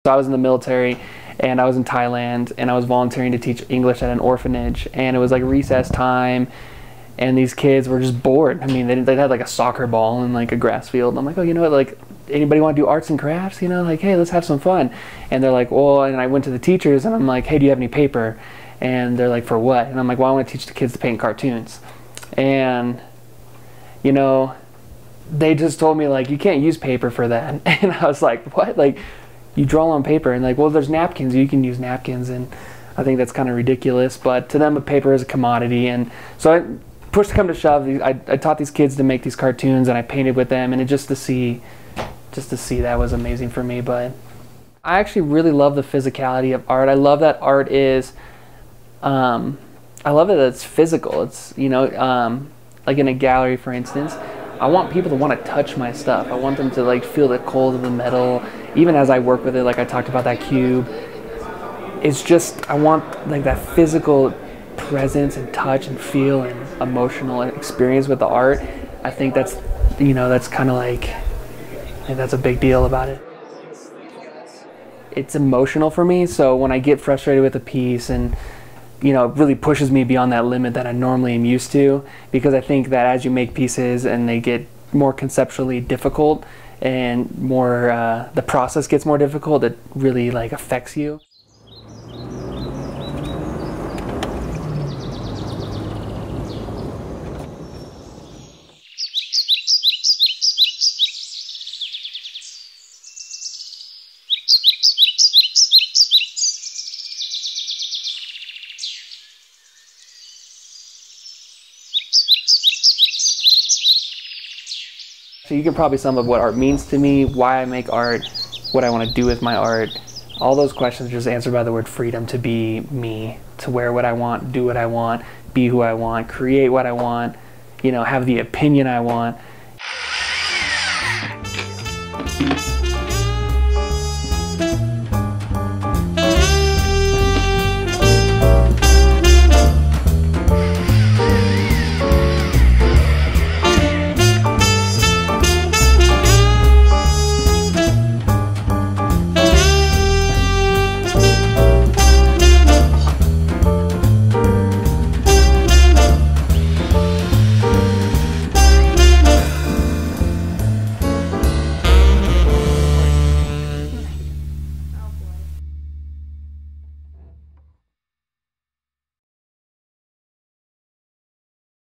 So I was in the military and I was in Thailand and I was volunteering to teach English at an orphanage, and it was like recess time and these kids were just bored. I mean, they had like a soccer ball and like a grass field. And I'm like, oh, you know what, like, anybody want to do arts and crafts? You know, like, hey, let's have some fun. And they're like, well, and I went to the teachers and I'm like, hey, do you have any paper? And they're like, for what? And I'm like, well, I want to teach the kids to paint cartoons. And, you know, they just told me, like, you can't use paper for that. And I was like, what? Like, you draw on paper? And like, well, there's napkins. You can use napkins. And I think that's kind of ridiculous. But to them, a paper is a commodity. And so push to come to shove, I taught these kids to make these cartoons, and I painted with them, and it just to see that was amazing for me. But I actually really love the physicality of art. I love that art is, I love that it's physical. It's, you know, like in a gallery, for instance, I want people to want to touch my stuff. I want them to like feel the cold of the metal, even as I work with it. Like I talked about that cube. It's just, I want like that physical presence and touch and feel and emotional experience with the art. I think that's, you know, that's kind of like, I think that's a big deal about it. It's emotional for me, so when I get frustrated with a piece and, you know, it really pushes me beyond that limit that I normally am used to, because I think that as you make pieces and they get more conceptually difficult and more, the process gets more difficult, it really like affects you. So you can probably sum up what art means to me, why I make art, what I want to do with my art. All those questions are just answered by the word freedom, to be me, to wear what I want, do what I want, be who I want, create what I want, you know, have the opinion I want.